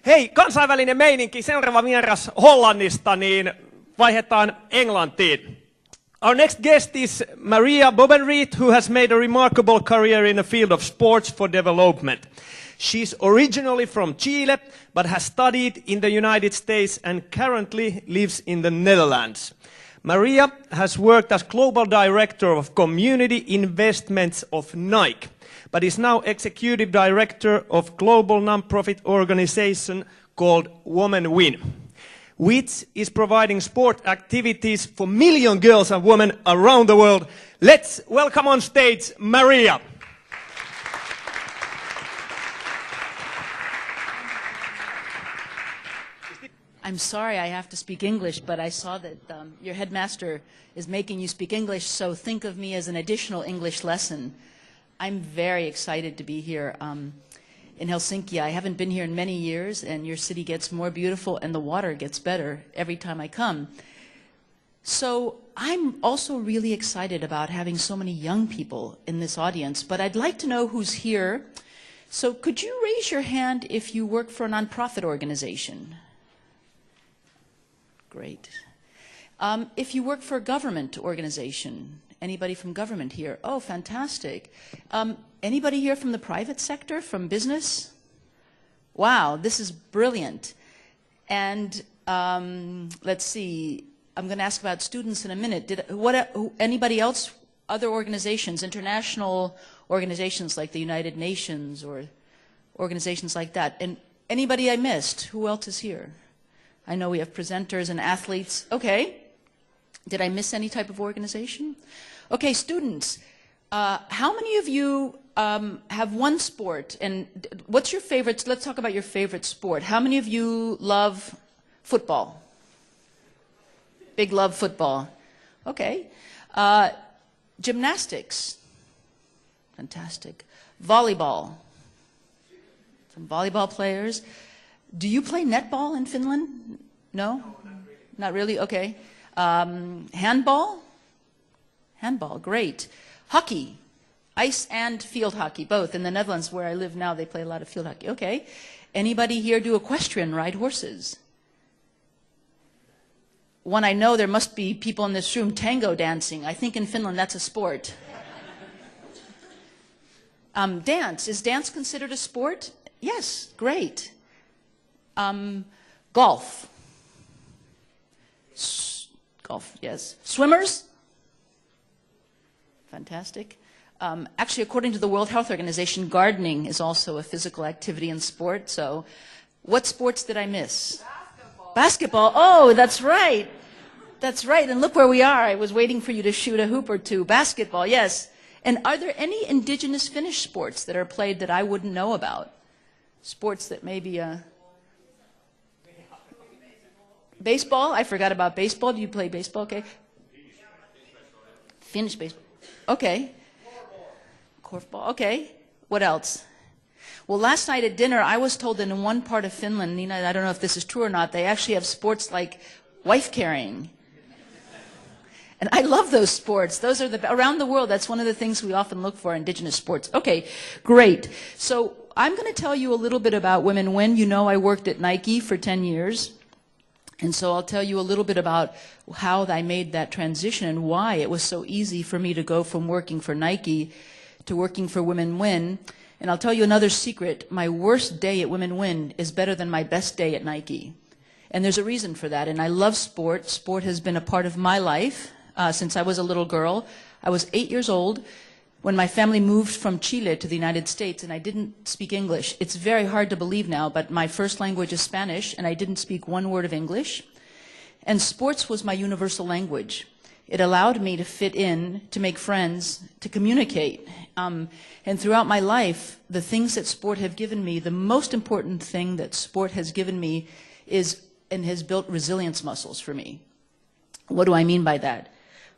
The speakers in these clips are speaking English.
Hei, kansainvälinen meininki, seuraava vieras Hollannista, niin vaihdetaan Englantiin. Our next guest is Maria Bobenrieth, who has made a remarkable career in the field of sports for development. She's originally from Chile, but has studied in the United States and currently lives in the Netherlands. Maria has worked as Global Director of Community Investments of Nike, but is now Executive Director of global non-profit organization called WomenWin, which is providing sport activities for million girls and women around the world. Let's welcome on stage Maria. I'm sorry I have to speak English, but I saw that your headmaster is making you speak English, so think of me as an additional English lesson. I'm very excited to be here in Helsinki. I haven't been here in many years, and your city gets more beautiful and the water gets better every time I come. So I'm also really excited about having so many young people in this audience, but I'd like to know who's here. So could you raise your hand if you work for a nonprofit organization? Great. If you work for a government organization, anybody from government here? Oh, fantastic. Anybody here from the private sector, from business? Wow, this is brilliant. And let's see, I'm going to ask about students in a minute. Anybody else, other organizations, international organizations like the United Nations or organizations like that? And anybody I missed? Who else is here? I know we have presenters and athletes. Okay. Did I miss any type of organization? Okay, students, how many of you have one sport? And what's your favorite? Let's talk about your favorite sport. How many of you love football? Big love football. Okay. Gymnastics. Fantastic. Volleyball. Some volleyball players. Do you play netball in Finland? No? Not really? Okay. Handball? Handball, great. Hockey. Ice and field hockey, both. In the Netherlands, where I live now, they play a lot of field hockey. Okay. Anybody here do equestrian, ride horses? One, I know there must be people in this room tango dancing. I think in Finland that's a sport. Dance. Is dance considered a sport? Yes, great. Golf. Golf, yes. Swimmers? Fantastic. Actually, according to the World Health Organization, gardening is also a physical activity and sport. So what sports did I miss? Basketball. Basketball. Oh, that's right. That's right. And look where we are. I was waiting for you to shoot a hoop or two. Basketball, yes. And are there any indigenous Finnish sports that are played that I wouldn't know about? Sports that maybe... Baseball? I forgot about baseball. Do you play baseball? Okay. Finnish baseball. Okay. Korfball. Okay. What else? Well, last night at dinner, I was told that in one part of Finland, Nina, I don't know if this is true or not, they actually have sports like wife carrying. And I love those sports. Those are around the world, that's one of the things we often look for, indigenous sports. Okay, great. So I'm going to tell you a little bit about WomenWin. You know I worked at Nike for 10 years. And so I'll tell you a little bit about how I made that transition and why it was so easy for me to go from working for Nike to working for WomenWin. And I'll tell you another secret. My worst day at WomenWin is better than my best day at Nike. And there's a reason for that. And I love sport. Sport has been a part of my life since I was a little girl. I was 8 years old when my family moved from Chile to the United States, and I didn't speak English. It's very hard to believe now, but my first language is Spanish, and I didn't speak one word of English. And sports was my universal language. It allowed me to fit in, to make friends, to communicate. And throughout my life, the things that sport have given me, the most important thing that sport has given me is, and has built resilience muscles for me. What do I mean by that?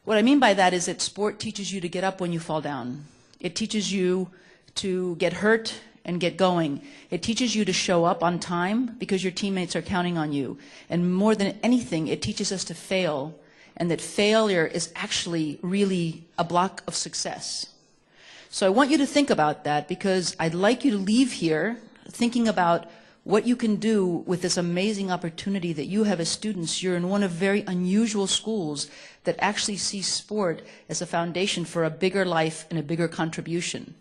What I mean by that is that sport teaches you to get up when you fall down. It teaches you to get hurt and get going. It teaches you to show up on time because your teammates are counting on you. And more than anything, it teaches us to fail, and that failure is actually really a block of success. So I want you to think about that, because I'd like you to leave here thinking about what you can do with this amazing opportunity that you have as students. You're in one of very unusual schools that actually sees sport as a foundation for a bigger life and a bigger contribution.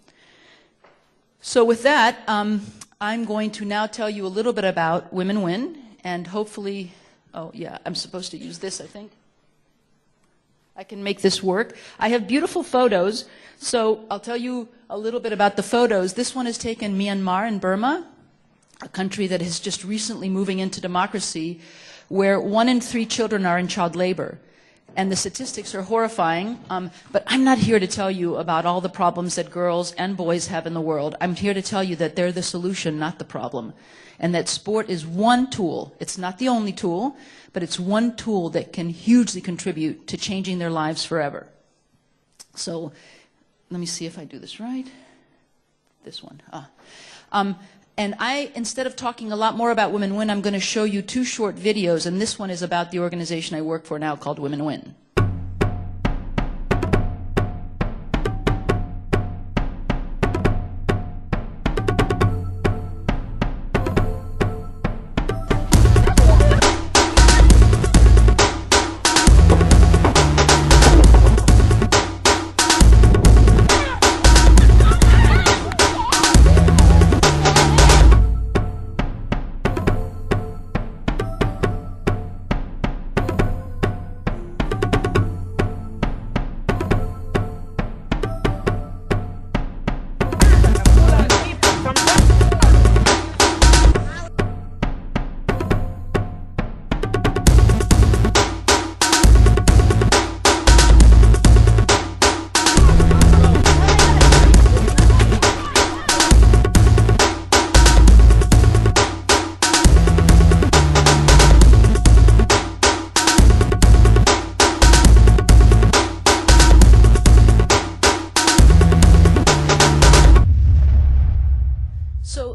So with that, I'm going to now tell you a little bit about WomenWin, and hopefully, oh yeah, I'm supposed to use this, I think. I can make this work. I have beautiful photos, so I'll tell you a little bit about the photos. This one is taken in Myanmar in Burma, a country that is just recently moving into democracy, where 1 in 3 children are in child labor. And the statistics are horrifying, but I'm not here to tell you about all the problems that girls and boys have in the world. I'm here to tell you that they're the solution, not the problem. And that sport is one tool. It's not the only tool, but it's one tool that can hugely contribute to changing their lives forever. So let me see if I do this right. This one. And instead of talking a lot more about WomenWin, I'm going to show you 2 short videos, and this one is about the organization I work for now called WomenWin.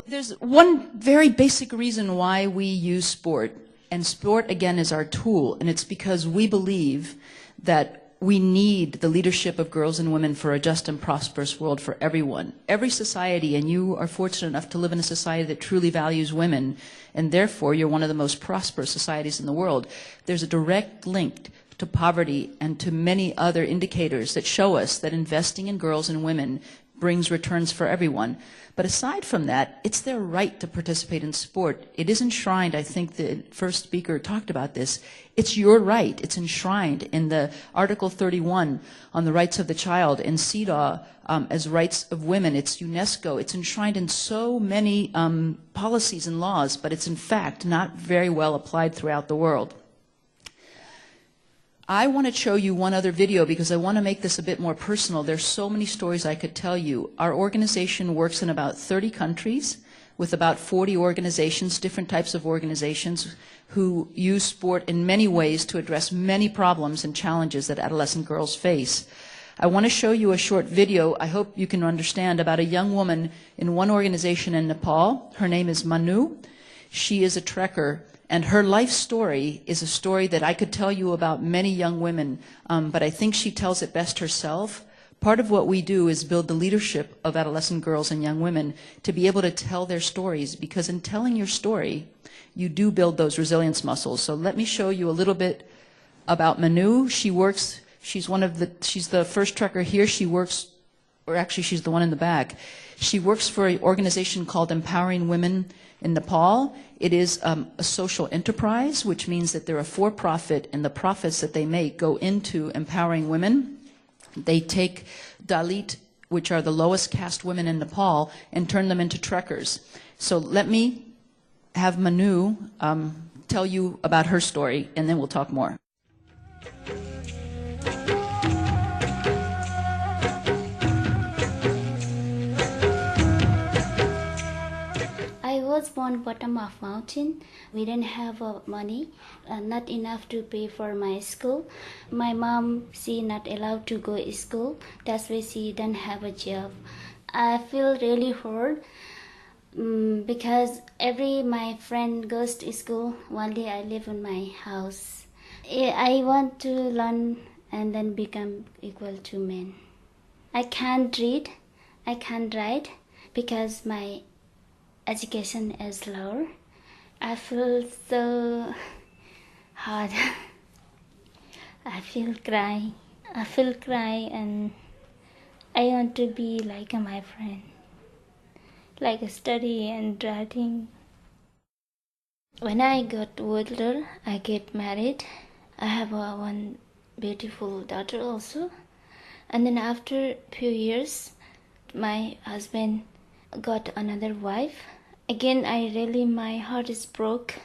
There's one very basic reason why we use sport, and sport, again, is our tool, and it's because we believe that we need the leadership of girls and women for a just and prosperous world for everyone. Every society, and you are fortunate enough to live in a society that truly values women, and therefore you're one of the most prosperous societies in the world. There's a direct link to poverty and to many other indicators that show us that investing in girls and women brings returns for everyone. But aside from that, it's their right to participate in sport. It is enshrined, I think the first speaker talked about this, it's your right. It's enshrined in the Article 31 on the rights of the child, in CEDAW as rights of women. It's UNESCO. It's enshrined in so many policies and laws, but it's in fact not very well applied throughout the world. I want to show you one other video because I want to make this a bit more personal. There's so many stories I could tell you. Our organization works in about 30 countries with about 40 organizations, different types of organizations, who use sport in many ways to address many problems and challenges that adolescent girls face. I want to show you a short video, I hope you can understand, about a young woman in one organization in Nepal. Her name is Manu. She is a trekker. And her life story is a story that I could tell you about many young women, but I think she tells it best herself. Part of what we do is build the leadership of adolescent girls and young women to be able to tell their stories, because in telling your story, you do build those resilience muscles. So let me show you a little bit about Manu. She's the first trekker here. She works, or actually she's the one in the back. She works for an organization called Empowering Women in Nepal. It is a social enterprise, which means that they're a for-profit, and the profits that they make go into empowering women. They take Dalit, which are the lowest caste women in Nepal, and turn them into trekkers. So let me have Manu tell you about her story, and then we'll talk more. I was born bottom of mountain. We didn't have money, not enough to pay for my school. My mom, she not allowed to go to school. That's why she didn't have a job. I feel really hurt because my friend goes to school. One day I live in my house. I want to learn and then become equal to men. I can't read, I can't write because my education is lower. I feel so hard. I feel cry. I feel cry and I want to be like my friend. Like study and writing. When I got older, I get married. I have one beautiful daughter also. And then after few years, my husband got another wife. Again, my heart is broke.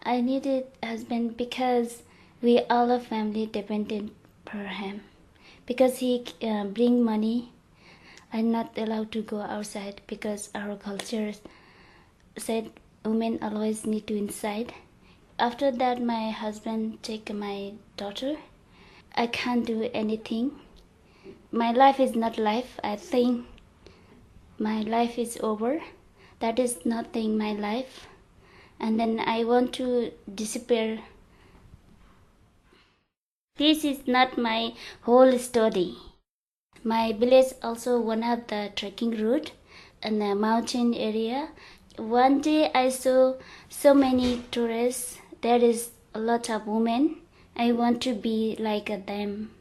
I needed husband because we all of family depended for him. Because he bring money, I'm not allowed to go outside because our culture said women always need to inside. After that, my husband take my daughter. I can't do anything. My life is not life. I think my life is over. That is nothing my life. And then I want to disappear. This is not my whole story. My village also one of the trekking route in the mountain area. One day I saw so many tourists. There is a lot of women. I want to be like them.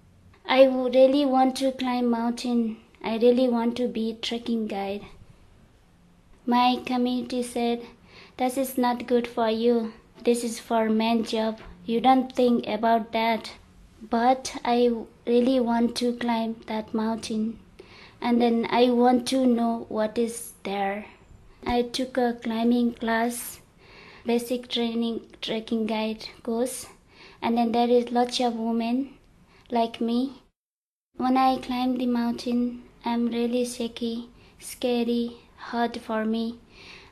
I really want to climb mountain. I really want to be trekking guide. My community said, "This is not good for you. This is for men job. You don't think about that." But I really want to climb that mountain. And then I want to know what is there. I took a climbing class, basic training trekking guide course. And then there is lots of women like me. When I climb the mountain, I'm really shaky, scary, hard for me.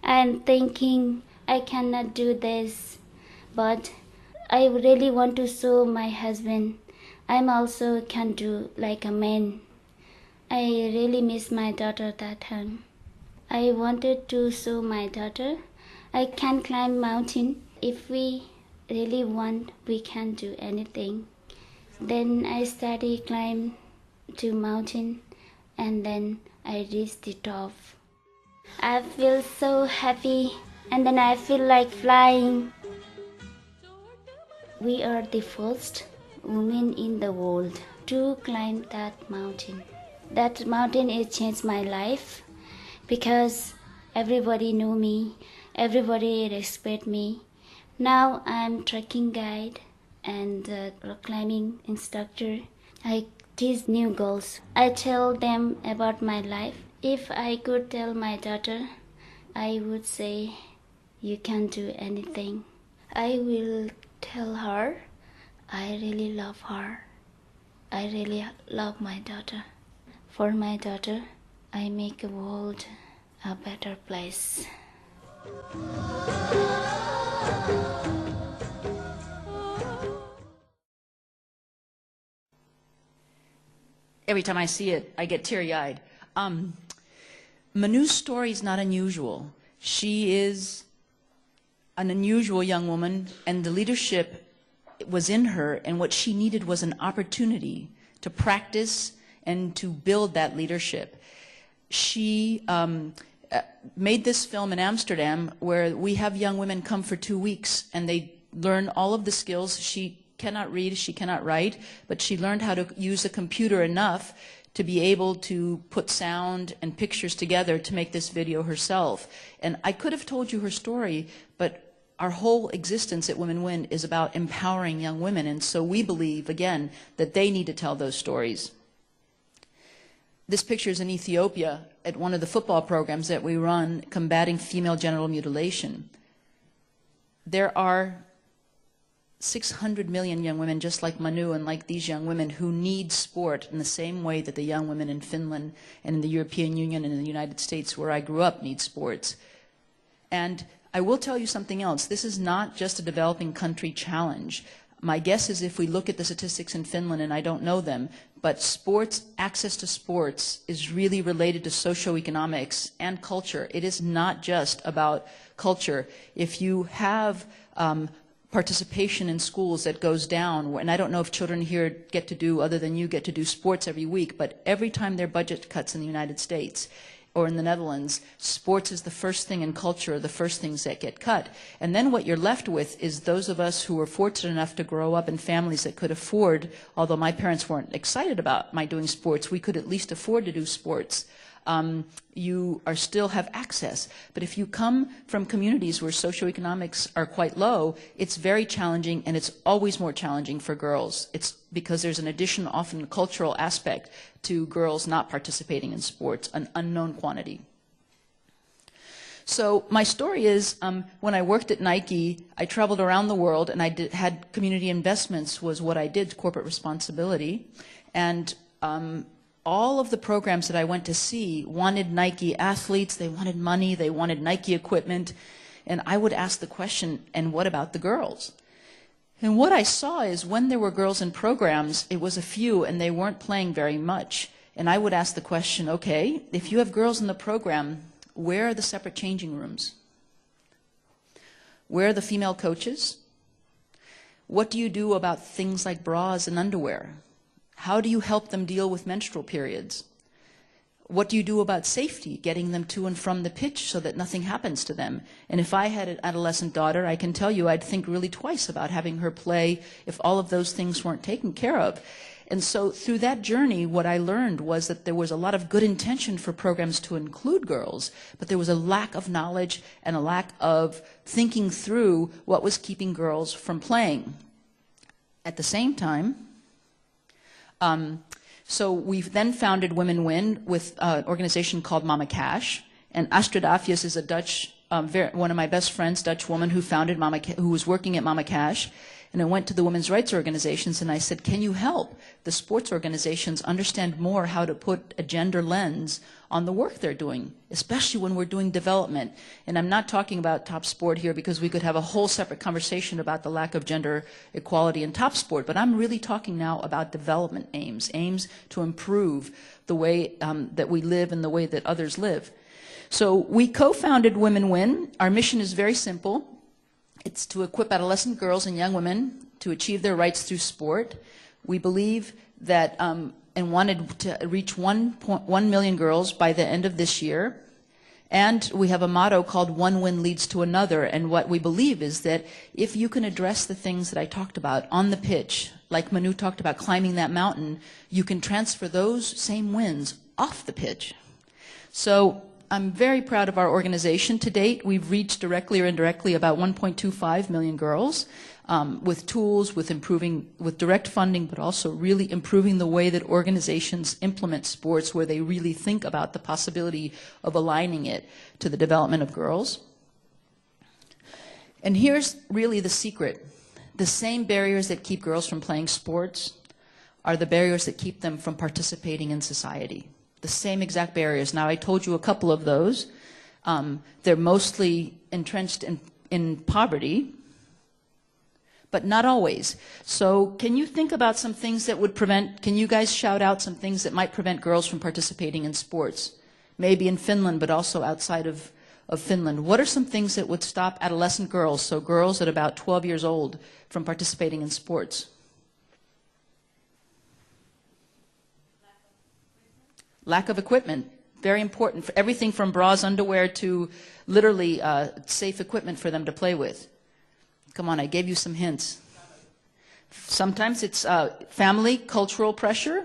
I'm thinking I cannot do this, but I really want to show my husband I'm also can do like a man. I really miss my daughter that time. I wanted to show my daughter I can climb mountain. If we really want, we can do anything. Then I started climb to mountain and then I reached the top. I feel so happy and then I feel like flying. We are the first women in the world to climb that mountain. That mountain has changed my life because everybody know me, everybody respect me. Now I'm trekking guide and climbing instructor. I teach new girls. I tell them about my life. If I could tell my daughter, I would say, you can do anything. I will tell her, I really love her. I really love my daughter. For my daughter, I make the world a better place. Every time I see it, I get teary-eyed. Manu's story is not unusual. She is an unusual young woman, and the leadership was in her, and what she needed was an opportunity to practice and to build that leadership. She made this film in Amsterdam where we have young women come for 2 weeks and they learn all of the skills. She cannot read, she cannot write, but she learned how to use a computer enough to be able to put sound and pictures together to make this video herself. And I could have told you her story, but our whole existence at WomenWin is about empowering young women, and so we believe, again, that they need to tell those stories. This picture is in Ethiopia at one of the football programs that we run, combating female genital mutilation. There are 600 million young women just like Manu and like these young women who need sport in the same way that the young women in Finland and in the European Union and in the United States where I grew up need sports. And I will tell you something else. This is not just a developing country challenge. My guess is if we look at the statistics in Finland, and I don't know them, but sports, access to sports is really related to socioeconomics and culture. It is not just about culture. If you have participation in schools that goes down, and I don't know if children here get to do, other than you, get to do sports every week, but every time there are budget cuts in the United States, or in the Netherlands, sports is the first thing in culture, the first things that get cut. And then what you're left with is those of us who were fortunate enough to grow up in families that could afford, although my parents weren't excited about my doing sports, we could at least afford to do sports. You still have access. But if you come from communities where socioeconomics are quite low, it's very challenging, and it's always more challenging for girls. It's because there's an additional, often cultural aspect to girls not participating in sports, an unknown quantity. So my story is, when I worked at Nike, I traveled around the world, and I had community investments was what I did, corporate responsibility. And all of the programs that I went to see wanted Nike athletes, they wanted money, they wanted Nike equipment, and I would ask the question, and what about the girls? And what I saw is when there were girls in programs, it was a few and they weren't playing very much. And I would ask the question, okay, if you have girls in the program, where are the separate changing rooms? Where are the female coaches? What do you do about things like bras and underwear? How do you help them deal with menstrual periods? What do you do about safety, getting them to and from the pitch so that nothing happens to them? And if I had an adolescent daughter, I can tell you I'd think really twice about having her play if all of those things weren't taken care of. And so through that journey, what I learned was that there was a lot of good intention for programs to include girls, but there was a lack of knowledge and a lack of thinking through what was keeping girls from playing. At the same time, so we've then founded WomenWin with an organization called Mama Cash. And Astrid Afjes is a Dutch, one of my best friends, Dutch woman who founded who was working at Mama Cash. And I went to the women's rights organizations and I said, can you help the sports organizations understand more how to put a gender lens on the work they're doing, especially when we're doing development. And I'm not talking about top sport here because we could have a whole separate conversation about the lack of gender equality in top sport, but I'm really talking now about development aims to improve the way that we live and the way that others live. So we co-founded WomenWin. Our mission is very simple. It's to equip adolescent girls and young women to achieve their rights through sport. We believe that, and wanted to reach 1 million girls by the end of this year. And we have a motto called "One win leads to another." And what we believe is that if you can address the things that I talked about on the pitch, like Manu talked about climbing that mountain, you can transfer those same wins off the pitch. So I'm very proud of our organization. To date, we've reached directly or indirectly about 1.25 million girls with tools, with direct funding, but also really improving the way that organizations implement sports where they really think about the possibility of aligning it to the development of girls. And here's really the secret. The same barriers that keep girls from playing sports are the barriers that keep them from participating in society. The same exact barriers. Now, I told you a couple of those. They're mostly entrenched in poverty, but not always. So can you think about some things that would prevent, can you guys shout out some things that might prevent girls from participating in sports? Maybe in Finland, but also outside of Finland. What are some things that would stop adolescent girls, so girls at about 12 years old, from participating in sports? Lack of equipment, very important. For everything from bras, underwear, to literally safe equipment for them to play with. Come on, I gave you some hints. Sometimes it's family, cultural pressure.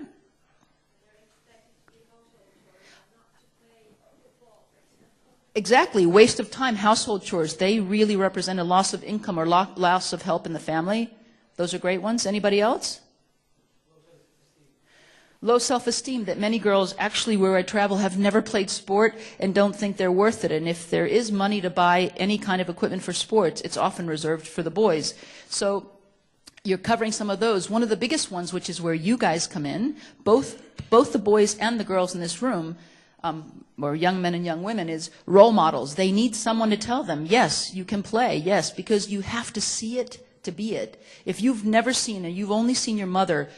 Exactly, waste of time, household chores. They really represent a loss of income or loss of help in the family. Those are great ones. Anybody else? Low self-esteem, that many girls actually where I travel have never played sport and don't think they're worth it. And if there is money to buy any kind of equipment for sports, it's often reserved for the boys. So you're covering some of those. One of the biggest ones, which is where you guys come in, both the boys and the girls in this room, or young men and young women, is role models. They need someone to tell them, yes, you can play, yes, because you have to see it to be it. If you've never seen it, you've only seen your mother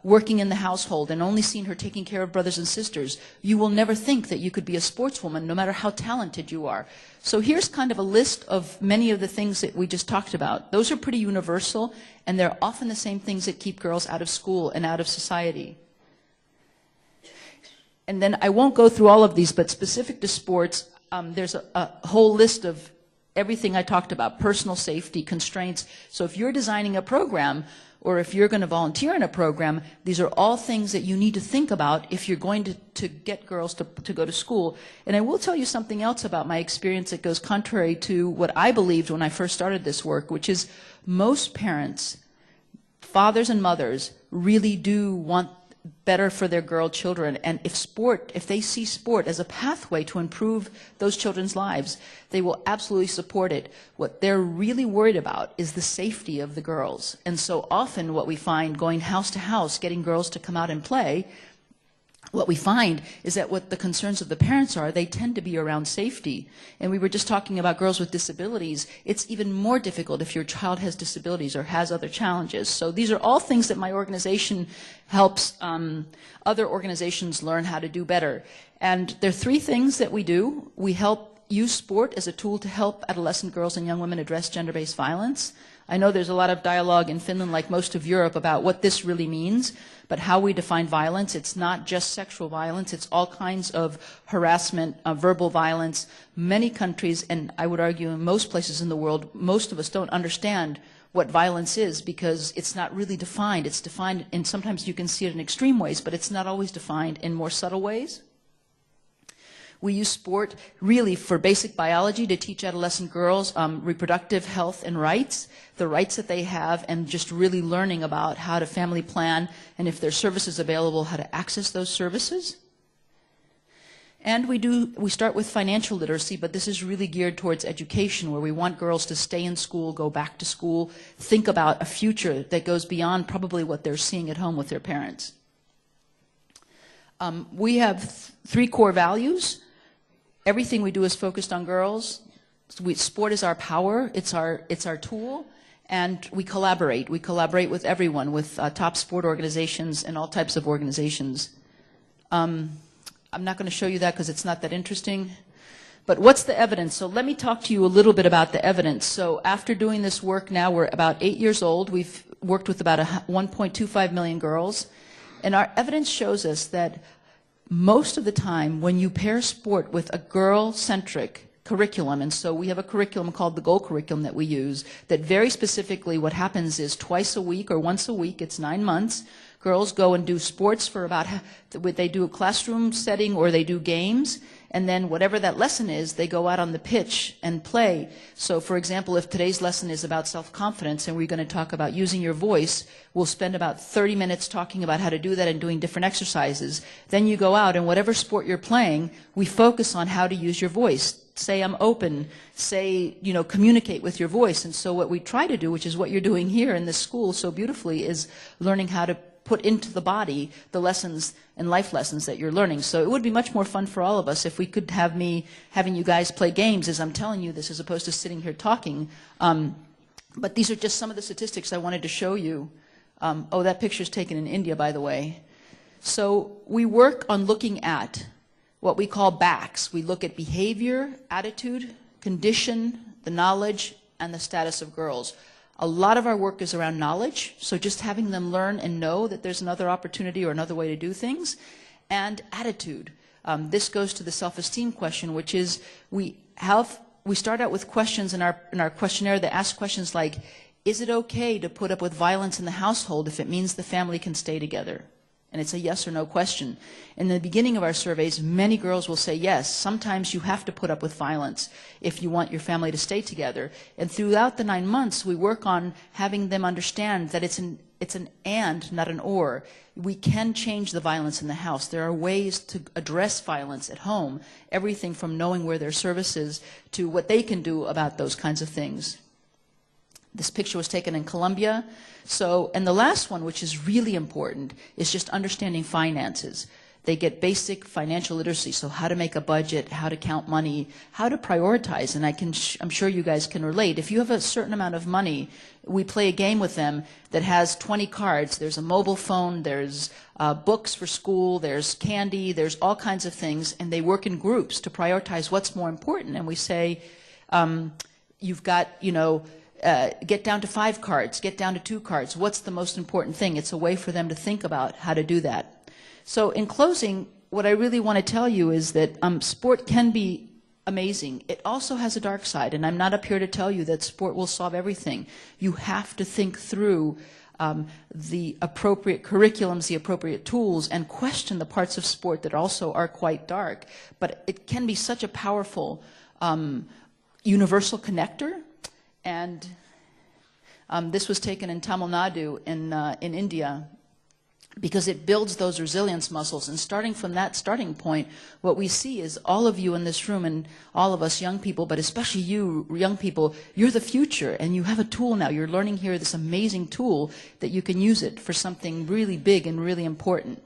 working in the household and only seen her taking care of brothers and sisters, you will never think that you could be a sportswoman no matter how talented you are. So here's kind of a list of many of the things that we just talked about. Those are pretty universal, and they're often the same things that keep girls out of school and out of society. And then I won't go through all of these, but specific to sports, there's a whole list of everything I talked about, personal safety, constraints. So if you're designing a program, or if you're going to volunteer in a program, these are all things that you need to think about if you're going to get girls to go to school. And I will tell you something else about my experience that goes contrary to what I believed when I first started this work, which is most parents, fathers and mothers, really do want better for their girl children. And if they see sport as a pathway to improve those children's lives, they will absolutely support it. What they're really worried about is the safety of the girls. And so often what we find going house to house, getting girls to come out and play, what we find is that what the concerns of the parents are, they tend to be around safety. And we were just talking about girls with disabilities. It's even more difficult if your child has disabilities or has other challenges. So these are all things that my organization helps other organizations learn how to do better. And there are three things that we do. We help use sport as a tool to help adolescent girls and young women address gender-based violence. I know there's a lot of dialogue in Finland, like most of Europe, about what this really means, but how we define violence. It's not just sexual violence. It's all kinds of harassment, verbal violence. Many countries, and I would argue in most places in the world, most of us don't understand what violence is because it's not really defined. It's defined, and sometimes you can see it in extreme ways, but it's not always defined in more subtle ways. We use sport really for basic biology to teach adolescent girls reproductive health and rights, the rights that they have, and just really learning about how to family plan, and if there's services available, how to access those services. And we start with financial literacy, but this is really geared towards education, where we want girls to stay in school, go back to school, think about a future that goes beyond probably what they're seeing at home with their parents. We have three core values. Everything we do is focused on girls. Sport is our power. It's our tool. And we collaborate. We collaborate with everyone, with top sport organizations and all types of organizations. I'm not going to show you that because it's not that interesting. But what's the evidence? So let me talk to you a little bit about the evidence. So after doing this work now, we're about 8 years old. We've worked with about 1.25 million girls. And our evidence shows us that most of the time when you pair sport with a girl-centric curriculum, and so we have a curriculum called the Goal Curriculum that we use, that very specifically what happens is twice a week or once a week, it's 9 months, girls go and do sports for about, they do a classroom setting or they do games, and then whatever that lesson is, they go out on the pitch and play. So for example, if today's lesson is about self-confidence and we're going to talk about using your voice, we'll spend about 30 minutes talking about how to do that and doing different exercises. Then you go out and whatever sport you're playing, we focus on how to use your voice. Say I'm open, say, communicate with your voice. And so what we try to do, which is what you're doing here in this school so beautifully, is learning how to put into the body the lessons and life lessons that you're learning. So it would be much more fun for all of us if we could have having you guys play games as I'm telling you this, as opposed to sitting here talking. But these are just some of the statistics I wanted to show you. Oh, that picture's taken in India, by the way. So we work on looking at what we call BACS. We look at behavior, attitude, condition, the knowledge, and the status of girls. A lot of our work is around knowledge, so just having them learn and know that there's another opportunity or another way to do things, and attitude. This goes to the self-esteem question, which is we start out with questions in our questionnaire that ask questions like, is it okay to put up with violence in the household if it means the family can stay together? And it's a yes or no question. In the beginning of our surveys, many girls will say yes. Sometimes you have to put up with violence if you want your family to stay together. And throughout the 9 months, we work on having them understand that it's an and, not an or. We can change the violence in the house. There are ways to address violence at home, everything from knowing where their service is to what they can do about those kinds of things. This picture was taken in Colombia. So, and the last one, which is really important, is just understanding finances. They get basic financial literacy, so how to make a budget, how to count money, how to prioritize, and I'm sure you guys can relate. If you have a certain amount of money, we play a game with them that has 20 cards. There's a mobile phone, there's books for school, there's candy, there's all kinds of things, and they work in groups to prioritize what's more important. And we say, you've got, get down to 5 cards, get down to 2 cards. What's the most important thing? It's a way for them to think about how to do that. So in closing, what I really want to tell you is that sport can be amazing. It also has a dark side, and I'm not up here to tell you that sport will solve everything. You have to think through the appropriate curriculums, the appropriate tools, and question the parts of sport that also are quite dark. But it can be such a powerful universal connector. And this was taken in Tamil Nadu in India, because it builds those resilience muscles. And starting from that starting point, what we see is all of you in this room and all of us young people, but especially you young people, you're the future, and you have a tool now. You're learning here this amazing tool that you can use it for something really big and really important.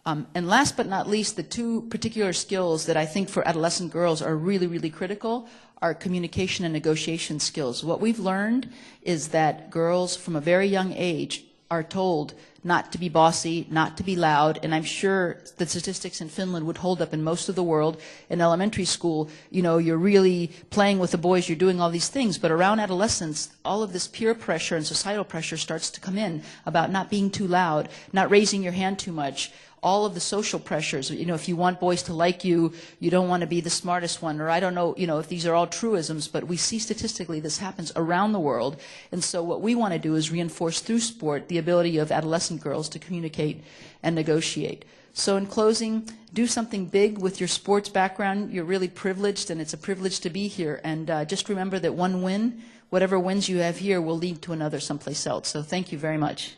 And last but not least, the two particular skills that I think for adolescent girls are really, really critical are communication and negotiation skills. What we've learned is that girls from a very young age are told not to be bossy, not to be loud, and I'm sure the statistics in Finland would hold up in most of the world. In elementary school, you know, you're really playing with the boys, you're doing all these things, but around adolescence, all of this peer pressure and societal pressure starts to come in about not being too loud, not raising your hand too much, all of the social pressures. You know, if you want boys to like you, you don't want to be the smartest one, or I don't know, you know, if these are all truisms, but we see statistically this happens around the world. And so what we want to do is reinforce through sport the ability of adolescent girls to communicate and negotiate. So in closing, do something big with your sports background. You're really privileged, and it's a privilege to be here. And just remember that one win, whatever wins you have here, will lead to another someplace else. So thank you very much.